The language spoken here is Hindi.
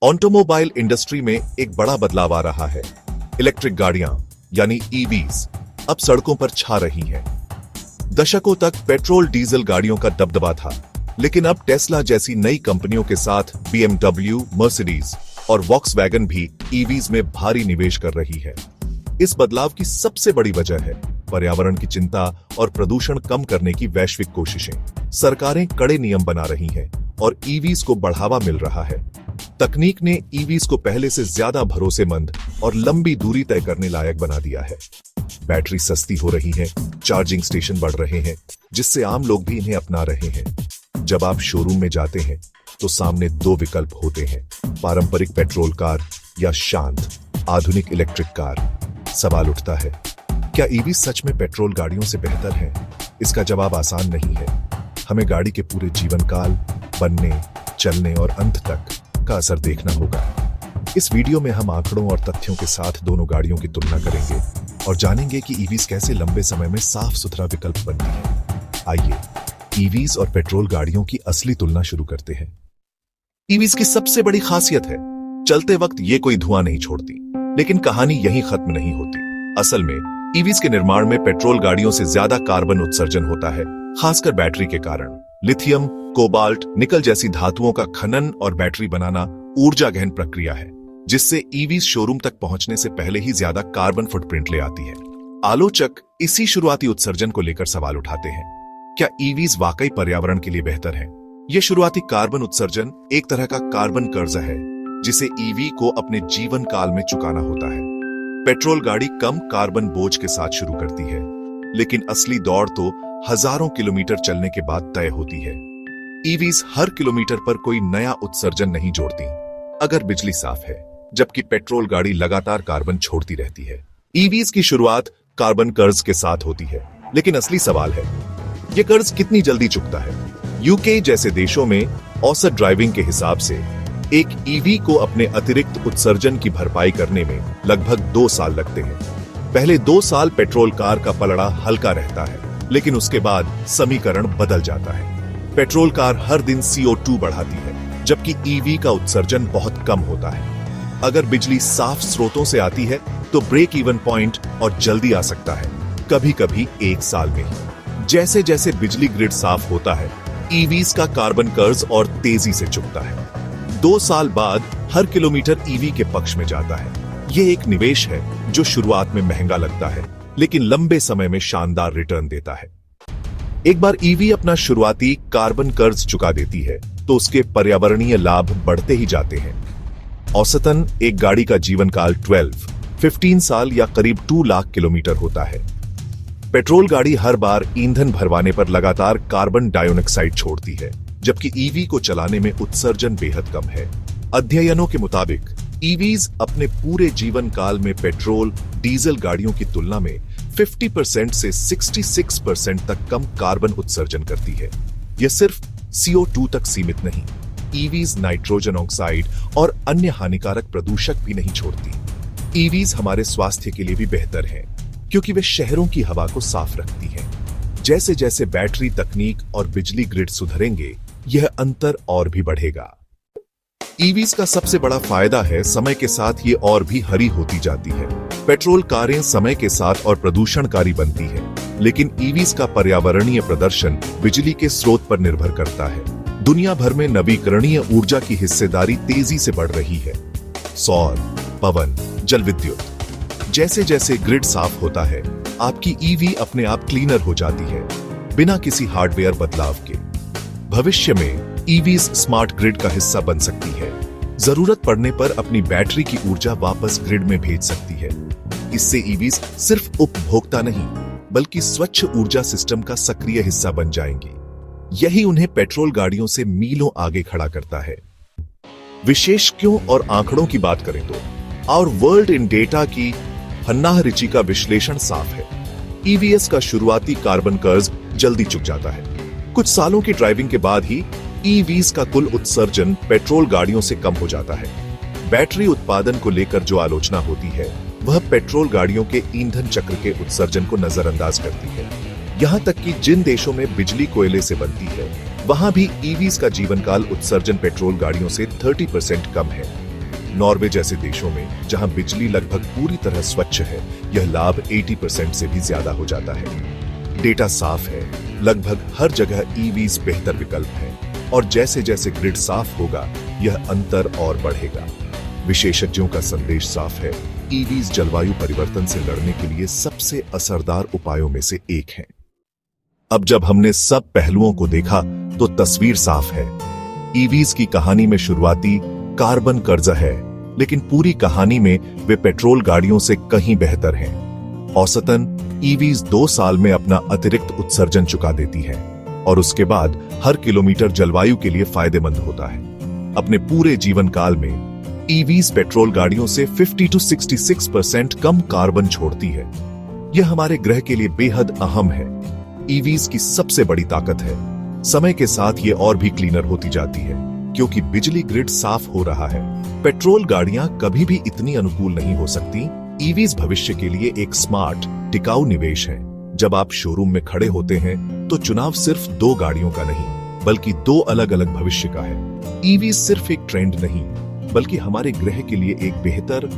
ऑटोमोबाइल इंडस्ट्री में एक बड़ा बदलाव आ रहा है। इलेक्ट्रिक गाड़ियां यानी ईवीज अब सड़कों पर छा रही हैं। दशकों तक पेट्रोल डीजल गाड़ियों का दबदबा था, लेकिन अब टेस्ला जैसी नई कंपनियों के साथ BMW, मर्सिडीज और वॉक्सवैगन भी ईवीज में भारी निवेश कर रही है। इस बदलाव की सबसे बड़ी वजह है पर्यावरण की चिंता और प्रदूषण कम करने की वैश्विक कोशिशें। सरकारें कड़े नियम बना रही हैं और ईवीज को बढ़ावा मिल रहा है। तकनीक ने ईवीज को पहले से ज्यादा भरोसेमंद और लंबी दूरी तय करने लायक बना दिया है। बैटरी सस्ती हो रही है, चार्जिंग स्टेशन बढ़ रहे हैं, जिससे आम लोग भी इन्हें अपना रहे हैं। जब आप शोरूम में जाते हैं तो सामने दो विकल्प होते हैं, पारंपरिक पेट्रोल कार या शांत आधुनिक इलेक्ट्रिक कार। सवाल उठता है, क्या ईवी सच में पेट्रोल गाड़ियों से बेहतर है? इसका जवाब आसान नहीं है। हमें गाड़ी के पूरे जीवन काल, बनने, चलने और अंत तक का असर देखना होगा। इस वीडियो में हम आंकड़ों और तथ्यों के साथ दोनों गाड़ियों की तुलना करेंगे और जानेंगे कि ईवीज कैसे लंबे समय में साफ सुथरा विकल्प बनती है। आइए ईवीज और पेट्रोल गाड़ियों की असली तुलना शुरू करते हैं। ईवीज की सबसे बड़ी खासियत है, चलते वक्त ये कोई धुआं नहीं छोड़ती। लेकिन कहानी यहीं खत्म नहीं होती। असल में ईवीज के निर्माण में पेट्रोल गाड़ियों से ज्यादा कार्बन उत्सर्जन होता है, खासकर बैटरी के कारण। लिथियम, कोबाल्ट, निकल जैसी धातुओं का खनन और बैटरी बनाना ऊर्जा गहन प्रक्रिया है, जिससे ईवीज शोरूम तक पहुंचने से पहले ही ज्यादा कार्बन फुटप्रिंट ले आती है। आलोचक इसी शुरुआती उत्सर्जन को लेकर सवाल उठाते हैं, क्या ईवीज वाकई पर्यावरण के लिए बेहतर है? यह शुरुआती कार्बन उत्सर्जन एक तरह का कार्बन कर्ज है, जिसे ईवी को अपने जीवन काल में चुकाना होता है। पेट्रोल गाड़ी कम कार्बन बोझ के साथ शुरू करती है, लेकिन असली दौड़ तो हजारों किलोमीटर चलने के बाद तय होती है। ईवीज हर किलोमीटर पर कोई नया उत्सर्जन नहीं जोड़ती, अगर बिजली साफ है, जबकि पेट्रोल गाड़ी लगातार कार्बन छोड़ती रहती है। ईवीज की शुरुआत कार्बन कर्ज के साथ होती है, लेकिन असली सवाल है, यह कर्ज कितनी जल्दी चुकता है? यूके जैसे देशों में औसत ड्राइविंग के हिसाब से एक ईवी को अपने अतिरिक्त उत्सर्जन की भरपाई करने में लगभग 2 साल लगते हैं। पहले 2 साल पेट्रोल कार का पलड़ा हल्का रहता है, लेकिन उसके बाद समीकरण बदल जाता है। पेट्रोल कार हर दिन CO2 बढ़ाती है, जबकि ईवी का उत्सर्जन बहुत कम होता है। अगर बिजली साफ स्रोतों से आती है तो ब्रेक इवन पॉइंट और जल्दी आ सकता है, कभी कभी 1 साल में ही। जैसे जैसे बिजली ग्रिड साफ होता है, ईवीज का कार्बन कर्ज और तेजी से चुकता है। 2 साल बाद हर किलोमीटर ईवी के पक्ष में जाता है। यह एक निवेश है जो शुरुआत में महंगा लगता है, लेकिन लंबे समय में शानदार रिटर्न देता है। एक बार ईवी अपना शुरुआती कार्बन कर्ज चुका देती है तो उसके पर्यावरणीय लाभ बढ़ते ही जाते हैं। औसतन एक गाड़ी का जीवन काल 15 साल या करीब 2 लाख किलोमीटर होता है। पेट्रोल गाड़ी हर बार ईंधन भरवाने पर लगातार कार्बन डाइऑक्साइड छोड़ती है, जबकि ईवी को चलाने में उत्सर्जन बेहद कम है। अध्ययनों के मुताबिक ईवीज अपने पूरे जीवन काल में पेट्रोल डीजल गाड़ियों की तुलना में 50% से 66% तक कम कार्बन उत्सर्जन करती है। यह सिर्फ CO2 तक सीमित नहीं, ईवीज नाइट्रोजन ऑक्साइड और अन्य हानिकारक प्रदूषक भी नहीं छोड़ती। ईवीज हमारे स्वास्थ्य के लिए भी बेहतर हैं, क्योंकि वे शहरों की हवा को साफ रखती हैं। जैसे जैसे बैटरी तकनीक और बिजली ग्रिड सुधरेंगे, यह अंतर और भी बढ़ेगा। ईवीज का सबसे बड़ा फायदा है, समय के साथ ये और भी हरी होती जाती है। पेट्रोल कारें समय के साथ और प्रदूषणकारी बनती हैं, लेकिन ईवीज का पर्यावरणीय प्रदर्शन बिजली के स्रोत पर निर्भर करता है। दुनिया भर में नवीकरणीय ऊर्जा की हिस्सेदारी तेजी से बढ़ रही है। सौर, पवन, जल विद्युत। जैसे जैसे ग्रिड साफ होता है, आपकी ईवी अपने आप क्लीनर हो जाती है, बिना किसी हार्डवेयर बदलाव के। भविष्य में ईवीज स्मार्ट ग्रिड का हिस्सा बन सकती है, जरूरत पड़ने पर अपनी बैटरी की ऊर्जा वापस ग्रिड में भेज सकती है। इससे ईवीज सिर्फ उपभोक्ता नहीं, बल्कि स्वच्छ ऊर्जा सिस्टम का सक्रिय हिस्सा बन जाएंगी। यही उन्हें पेट्रोल गाड़ियों से मीलों आगे खड़ा करता है। विशेषज्ञों और आंकड़ों की बात करें तो आवर वर्ल्ड इन डेटा की हन्नाह रिची का विश्लेषण साफ है। ईवीएस का शुरुआती कार्बन कर्ज जल्दी चुक जाता है। कुछ सालों की ड्राइविंग के बाद ही ईवीज का कुल उत्सर्जन पेट्रोल गाड़ियों से कम हो जाता है। बैटरी उत्पादन को लेकर जो आलोचना होती है, वह पेट्रोल गाड़ियों के ईंधन चक्र के उत्सर्जन को नजरअंदाज करती है। यहां तक कि जिन देशों में बिजली कोयले से बनती है, वहां भी ईवीज का जीवन काल उत्सर्जन पेट्रोल गाड़ियों से 30% कम है। नॉर्वे जैसे देशों में जहां बिजली लगभग पूरी तरह स्वच्छ है, यह लाभ 80% से भी ज्यादा हो जाता है। डेटा साफ है, लगभग हर जगह ईवीज बेहतर विकल्प है और जैसे जैसे ग्रिड साफ होगा, यह अंतर और बढ़ेगा। विशेषज्ञों का संदेश साफ है, ईवीज जलवायु परिवर्तन से लड़ने के लिए सबसे असरदार उपायों में से एक है। अब जब हमने सब पहलुओं को देखा तो तस्वीर साफ है। ईवीज की कहानी में शुरुआती कार्बन कर्ज है, लेकिन पूरी कहानी में वे पेट्रोल गाड़ियों से कहीं बेहतर हैं। औसतन ईवीज 2 साल में अपना अतिरिक्त उत्सर्जन चुका देती है और उसके बाद हर किलोमीटर जलवायु के लिए फायदेमंद होता है। अपने पूरे जीवन काल में ईवीज पेट्रोल गाड़ियों से 50 to 66% कम कार्बन छोड़ती है। यह हमारे ग्रह के लिए बेहद अहम है। ईवीज की सबसे बड़ी ताकत है, समय के साथ ये और भी क्लीनर होती जाती है क्योंकि बिजली ग्रिड साफ हो रहा है। पेट्रोल गाड़ियां कभी भी इतनी अनुकूल नहीं हो सकती। ईवीज भविष्य के लिए एक स्मार्ट, टिकाऊ निवेश है। जब आप शोरूम में खड़े होते हैं तो चुनाव सिर्फ 2 गाड़ियों का नहीं, बल्कि 2 अलग-अलग भविष्य का है। ईवीज सिर्फ एक ट्रेंड नहीं, बल्कि हमारे ग्रह के लिए एक बेहतर